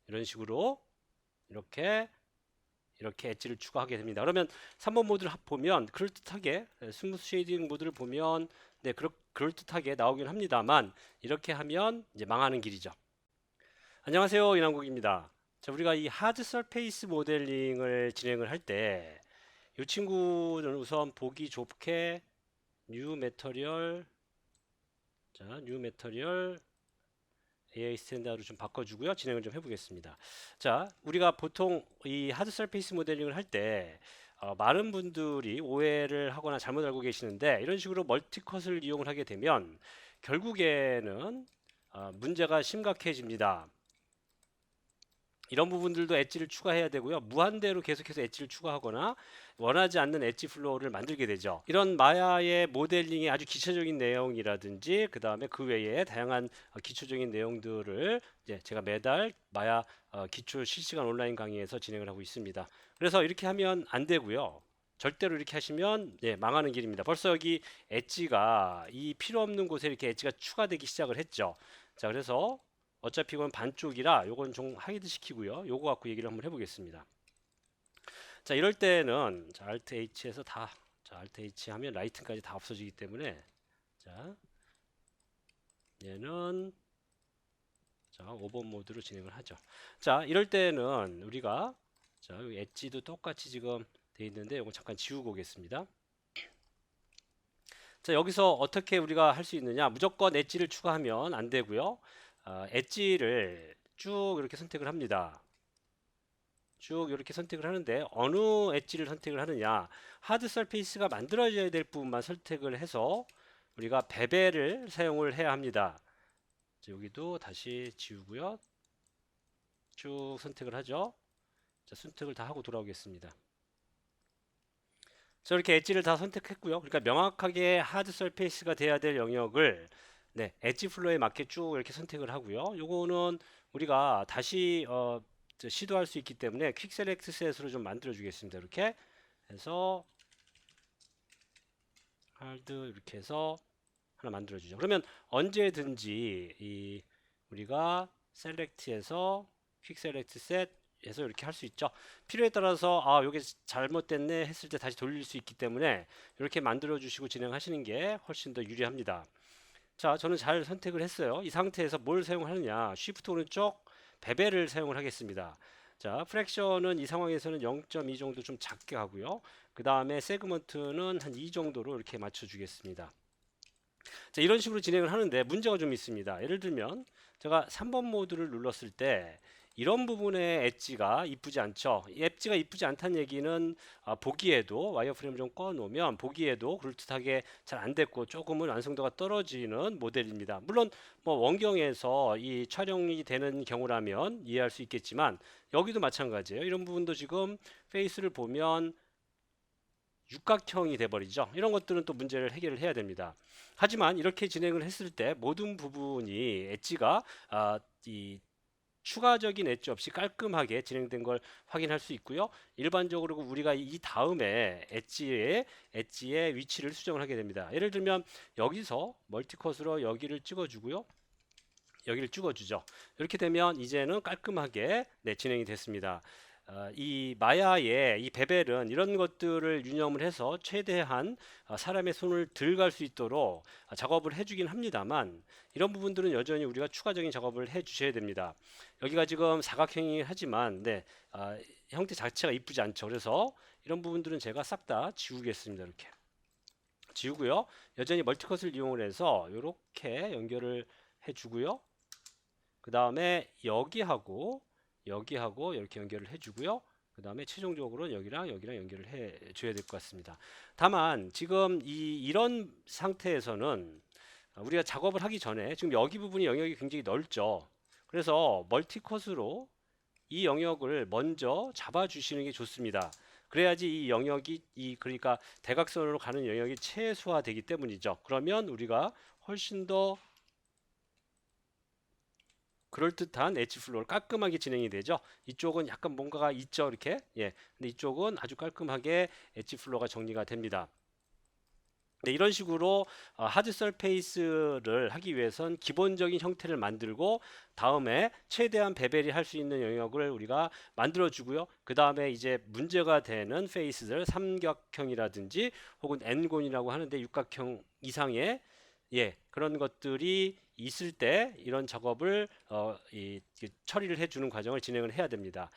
이런 식으로 이렇게 엣지를 추가하게 됩니다. 그러면 3번 모드를 보면 그럴듯하게 스무스 쉐이딩 모드를 보면 네, 그럴듯하게 나오긴 합니다만 이렇게 하면 이제 망하는 길이죠. 안녕하세요, 이남국입니다. 자, 우리가 이 하드 서페이스 모델링을 진행을 할 때 이 친구는 우선 보기 좋게 뉴 매터리얼, 자, 뉴 매터리얼 AI 스탠다드로 좀 바꿔주고요. 진행을 좀 해보겠습니다. 자, 우리가 보통 이 하드 서페이스 모델링을 할 때 많은 분들이 오해를 하거나 잘못 알고 계시는데 이런 식으로 멀티컷을 이용을 하게 되면 결국에는 문제가 심각해집니다. 이런 부분들도 엣지를 추가해야 되고요. 무한대로 계속해서 엣지를 추가하거나 원하지 않는 엣지 플로우를 만들게 되죠. 이런 마야의 모델링의 아주 기초적인 내용이라든지 그 다음에 그 외에 다양한 기초적인 내용들을 이제 제가 매달 마야 기초 실시간 온라인 강의에서 진행을 하고 있습니다. 그래서 이렇게 하면 안 되고요. 절대로 이렇게 하시면 망하는 길입니다. 벌써 여기 엣지가 이 필요 없는 곳에 이렇게 엣지가 추가되기 시작을 했죠. 자, 그래서 어차피 이건 반쪽이라 요건 좀 하이드 시키고요. 요거 갖고 얘기를 한번 해보겠습니다. 자, 이럴 때는 자, Alt H에서 다 Alt H 하면 라이튼까지 다 없어지기 때문에 자, 얘는 자, 5번 모드로 진행을 하죠. 자, 이럴 때는 우리가 자, 여기 엣지도 똑같이 지금 돼 있는데 요거 잠깐 지우고 오겠습니다. 자, 여기서 어떻게 우리가 할 수 있느냐? 무조건 엣지를 추가하면 안 되고요. 엣지를 쭉 이렇게 선택을 합니다. 쭉 이렇게 선택을 하는데 어느 엣지를 선택을 하느냐? 하드 서페이스가 만들어져야 될 부분만 선택을 해서 우리가 베벨을 사용을 해야 합니다. 자, 여기도 다시 지우고요. 쭉 선택을 하죠. 자, 선택을 다 하고 돌아오겠습니다. 자, 이렇게 엣지를 다 선택했고요. 그러니까 명확하게 하드 서페이스가 돼야 될 영역을 네, 엣지 플로우에 맞게 쭉 이렇게 선택을 하고요. 요거는 우리가 다시 시도할 수 있기 때문에 퀵 셀렉트 셋으로 좀 만들어 주겠습니다. 이렇게 해서 하드 이렇게 해서 하나 만들어 주죠. 그러면 언제든지 이 우리가 셀렉트에서 퀵 셀렉트 셋 해서 이렇게 할 수 있죠. 필요에 따라서 아, 요게 잘못됐네 했을 때 다시 돌릴 수 있기 때문에 이렇게 만들어 주시고 진행하시는 게 훨씬 더 유리합니다. 자, 저는 잘 선택을 했어요. 이 상태에서 뭘 사용하느냐? 쉬프트 오른쪽 베벨을 사용을 하겠습니다. 자, 프랙션은 이 상황에서는 0.2 정도 좀 작게 하고요. 그 다음에 세그먼트는 한 2 정도로 이렇게 맞춰주겠습니다. 자, 이런 식으로 진행을 하는데 문제가 좀 있습니다. 예를 들면 제가 3번 모드를 눌렀을 때 이런 부분의 엣지가 이쁘지 않죠. 이 엣지가 이쁘지 않다는 얘기는 보기에도 와이어프레임 좀 꺼놓으면 보기에도 그럴듯하게 잘 안 됐고 조금은 완성도가 떨어지는 모델입니다. 물론 뭐 원경에서 이 촬영이 되는 경우라면 이해할 수 있겠지만 여기도 마찬가지예요. 이런 부분도 지금 페이스를 보면 육각형이 돼버리죠. 이런 것들은 또 문제를 해결을 해야 됩니다. 하지만 이렇게 진행을 했을 때 모든 부분이 엣지가 이 추가적인 엣지 없이 깔끔하게 진행된 걸 확인할 수 있고요. 일반적으로 우리가 이 다음에 엣지의 위치를 수정을 하게 됩니다. 예를 들면 여기서 멀티컷으로 여기를 찍어주고요. 여기를 찍어주죠. 이렇게 되면 이제는 깔끔하게 진행이 됐습니다. 이 마야의 이 베벨은 이런 것들을 유념을 해서 최대한 사람의 손을 덜 갈 수 있도록 작업을 해주긴 합니다만 이런 부분들은 여전히 우리가 추가적인 작업을 해 주셔야 됩니다. 여기가 지금 사각형이긴 하지만 형태 자체가 이쁘지 않죠. 그래서 이런 부분들은 제가 싹 다 지우겠습니다. 이렇게 지우고요. 여전히 멀티컷을 이용을 해서 이렇게 연결을 해주고요. 그 다음에 여기하고 이렇게 연결을 해주고요. 그 다음에 최종적으로 여기랑 연결을 해줘야 될 것 같습니다. 다만 지금 이런 상태에서는 우리가 작업을 하기 전에 지금 여기 부분이 영역이 굉장히 넓죠. 그래서 멀티컷으로 이 영역을 먼저 잡아주시는 게 좋습니다. 그래야지 이 영역이 그러니까 대각선으로 가는 영역이 최소화되기 때문이죠. 그러면 우리가 훨씬 더 그럴듯한 엣지 플로우를 깔끔하게 진행이 되죠. 이쪽은 약간 뭔가가 있죠, 이렇게. 예. 근데 이쪽은 아주 깔끔하게 엣지 플로우가 정리가 됩니다. 네, 이런 식으로 하드 서페이스를 하기 위해선 기본적인 형태를 만들고 다음에 최대한 베벨이 할 수 있는 영역을 우리가 만들어 주고요. 그 다음에 이제 문제가 되는 페이스들 삼각형이라든지 혹은 n곤이라고 하는데 육각형 이상의 그런 것들이 있을 때 이런 작업을 처리를 해주는 과정을 진행을 해야 됩니다.